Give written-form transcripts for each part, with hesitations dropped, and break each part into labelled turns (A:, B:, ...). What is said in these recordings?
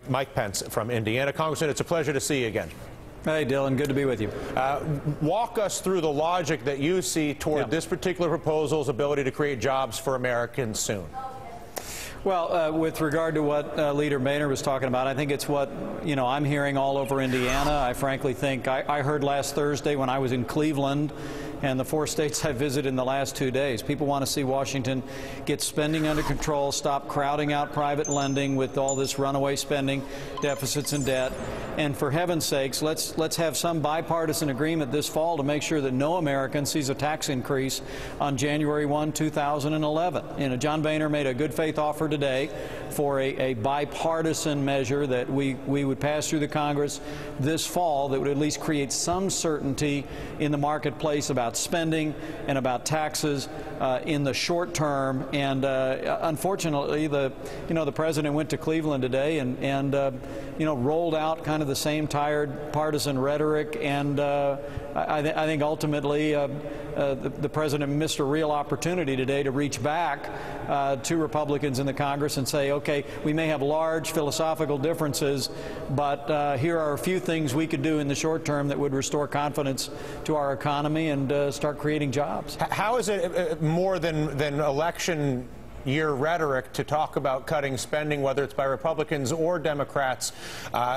A: Mike Pence from Indiana. Congressman, it's a pleasure to see you again.
B: Hey, Dylan, good to be with you.
A: Walk us through the logic that you see toward this particular proposal's ability to create jobs for Americans soon.
B: Well, with regard to what Leader Boehner was talking about, I think it's what, I'm hearing all over Indiana. I frankly think I heard last Thursday when I was in Cleveland and the 4 states I visited in the last 2 days. People want to see Washington get spending under control, stop crowding out private lending with all this runaway spending, deficits and debt. And for heaven's sakes, let's have some bipartisan agreement this fall to make sure that no American sees a tax increase on January 1, 2011. John Boehner made a good faith offer today for a bipartisan measure that we would pass through the Congress this fall that would at least create some certainty in the marketplace about spending and about taxes in the short term. And unfortunately, the president went to Cleveland today and rolled out kind of the same tired partisan rhetoric. And I think ultimately the president missed a real opportunity today to reach back to Republicans in the Congress and say, okay, we may have large philosophical differences, but here are a few things we could do in the short term that would restore confidence to our economy and start creating jobs.
A: How is it more than election year rhetoric to talk about cutting spending, whether it's by Republicans or Democrats,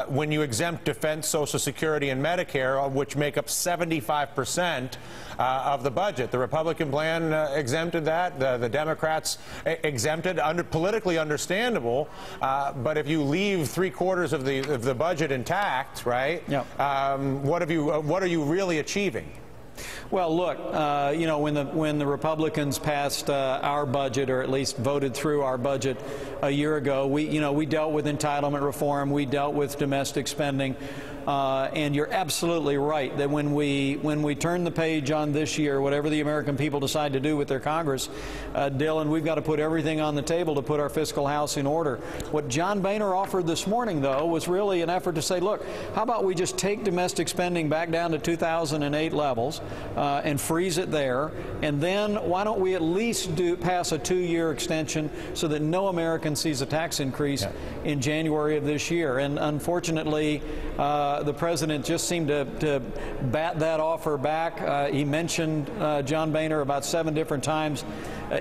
A: when you exempt defense, Social Security, and Medicare, which make up 75% of the budget? The Republican plan exempted that. The Democrats exempted. Politically understandable, but if you leave 3/4 of the budget intact, right?
B: Yep.
A: What are you really achieving?
B: Well, look, when the Republicans passed our budget, or at least voted through our budget a year ago, we dealt with entitlement reform, we dealt with domestic spending, and you're absolutely right that when we turn the page on this year, whatever the American people decide to do with their Congress, Dylan, we've got to put everything on the table to put our fiscal house in order. What John Boehner offered this morning, though, was really an effort to say, look, how about we just take domestic spending back down to 2008 levels and freeze it there, and then why don't we at least pass a 2-year extension so that no American sees a tax increase in January of this year. And unfortunately, the president just seemed to bat that offer back. He mentioned John Boehner about 7 different times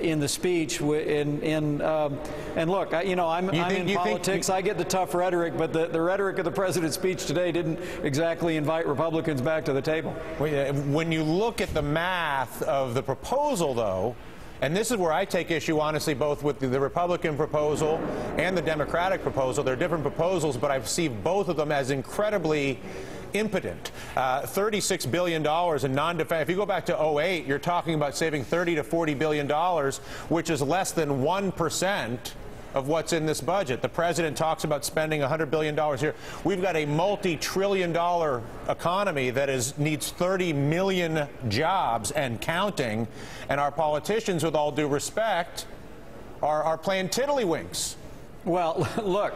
B: in the speech. And look, I'm in politics. I get the tough rhetoric, but the rhetoric of the president's speech today didn't exactly invite Republicans back to the table.
A: When you look at the math of the proposal, though, and this is where I take issue, honestly, both with the Republican proposal and the Democratic proposal. They're different proposals, but I see both of them as incredibly impotent. $36 billion in non-defense. If you go back to 2008, you're talking about saving $30 to $40 billion, which is less than 1% of what's in this budget. The president talks about spending $100 billion here. We've got a multi-trillion-dollar economy that needs 30 million jobs and counting, and our politicians, with all due respect, are playing tiddlywinks.
B: Well, look,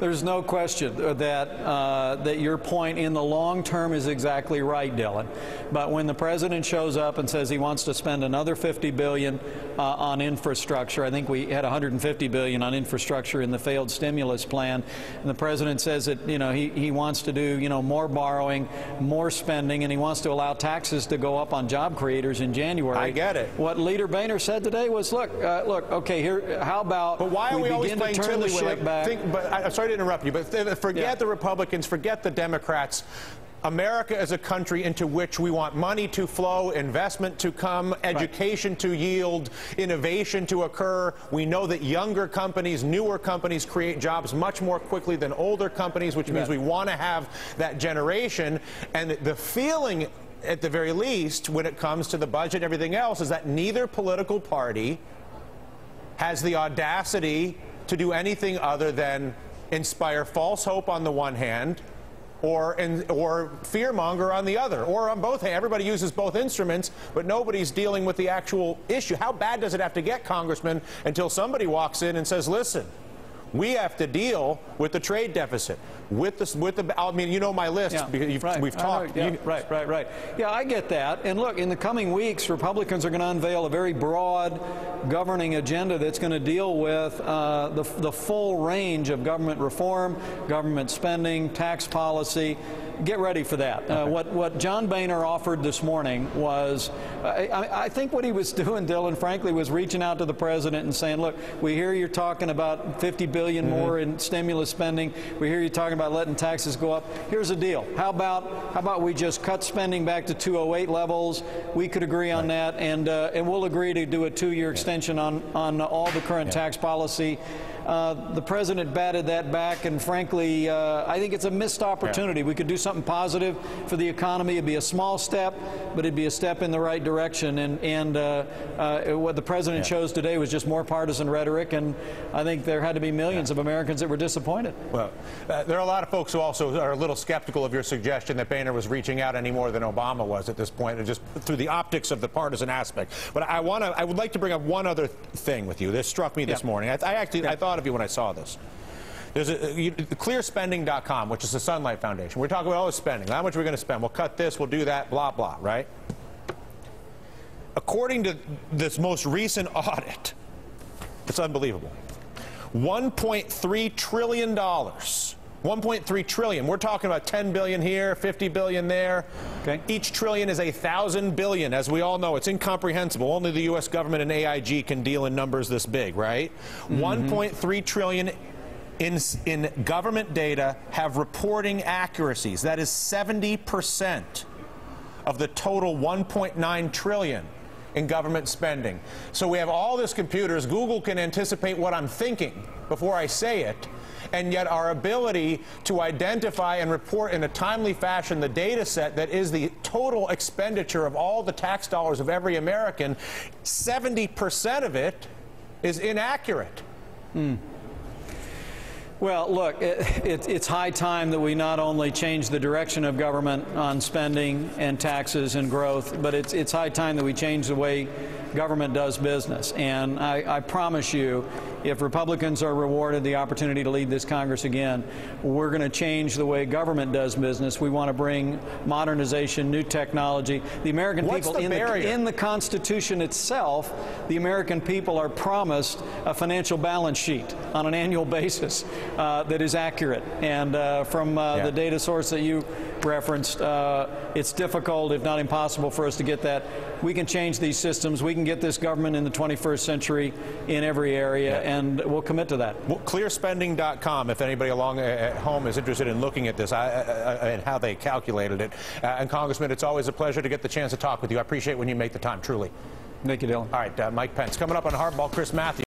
B: there's no question that your point in the long term is exactly right, Dylan. But when the president shows up and says he wants to spend another $50 billion on infrastructure, I think we had $150 billion on infrastructure in the failed stimulus plan, and the president says that he wants to do more borrowing, more spending, and he wants to allow taxes to go up on job creators in January.
A: I get it.
B: What Leader Boehner said today was, look, okay, here, how about?
A: But why are we always playing
B: tiddlywink?
A: But I'm sorry to interrupt you, but forget the Republicans, forget the Democrats. America is a country into which we want money to flow, investment to come, education to yield, innovation to occur. We know that younger companies, newer companies create jobs much more quickly than older companies, which means we want to have that generation. And the feeling, at the very least, when it comes to the budget and everything else, is that neither political party has the audacity to do anything other than inspire false hope on the one hand, or fearmonger on the other, or on both hands. Everybody uses both instruments, but nobody's dealing with the actual issue. How bad does it have to get, Congressman, until somebody walks in and says, listen, We have to deal with the trade deficit, with the. I mean, you know my list.
B: Yeah,
A: Because we've talked.
B: Yeah, right. Yeah, I get that. And look, in the coming weeks, Republicans are going to unveil a very broad governing agenda that's going to deal with the full range of government reform, government spending, tax policy. Get ready for that.
A: Okay.
B: What John Boehner offered this morning was, I think what he was doing, Dylan, frankly, was reaching out to the president and saying, look, we hear you're talking about $50 billion more in stimulus spending. We hear you talking about letting taxes go up. Here's the deal. How about we just cut spending back to 2008 levels? We could agree on that, and we'll agree to do a 2-year extension on all the current tax policy. The president batted that back, and frankly, I think it's a missed opportunity. We could do something positive for the economy. It'd be a small step, but it'd be a step in the right direction. And what the president chose today was just more partisan rhetoric, and I think there had to be millions of Americans that were disappointed.
A: Well, there are a lot of folks who also are a little skeptical of your suggestion that Boehner was reaching out any more than Obama was at this point, and just through the optics of the partisan aspect. But I would like to bring up one other thing with you. This struck me this morning. I thought of you when I saw this. There's clearspending.com, which is the Sunlight Foundation. We're talking about all this spending. How much are we going to spend? We'll cut this, we'll do that, blah, blah, right? According to this most recent audit, it's unbelievable. $1.3 trillion. 1.3 trillion. We're talking about 10 billion here, 50 billion there.
B: Okay. Each
A: trillion is 1,000 billion. As we all know, it's incomprehensible. Only the U.S. government and AIG can deal in numbers this big, right? 1.3 trillion in government data have reporting accuracies. That is 70% of the total 1.9 trillion in government spending. So we have all this computers. Google can anticipate what I'm thinking before I say it. And yet our ability to identify and report in a timely fashion the data set that is the total expenditure of all the tax dollars of every American, 70% of it is inaccurate.
B: Well, look, it's high time that we not only change the direction of government on spending and taxes and growth, but it's high time that we change the way government does business. And I promise you, if Republicans are rewarded the opportunity to lead this Congress again, we're going to change the way government does business. We want to bring modernization, new technology. The American people, in the Constitution itself, the American people are promised a financial balance sheet on an annual basis that is accurate. And from the data source that you referenced, it's difficult, if not impossible, for us to get that. We can change these systems. We can get this government in the 21st century in every area, and we'll commit to that.
A: Well, clearspending.com, if anybody along at home is interested in looking at this and how they calculated it. And Congressman, it's always a pleasure to get the chance to talk with you. I appreciate when you make the time, truly.
B: Thank you, Dylan.
A: All right, Mike Pence. Coming up on Hardball, Chris Matthews.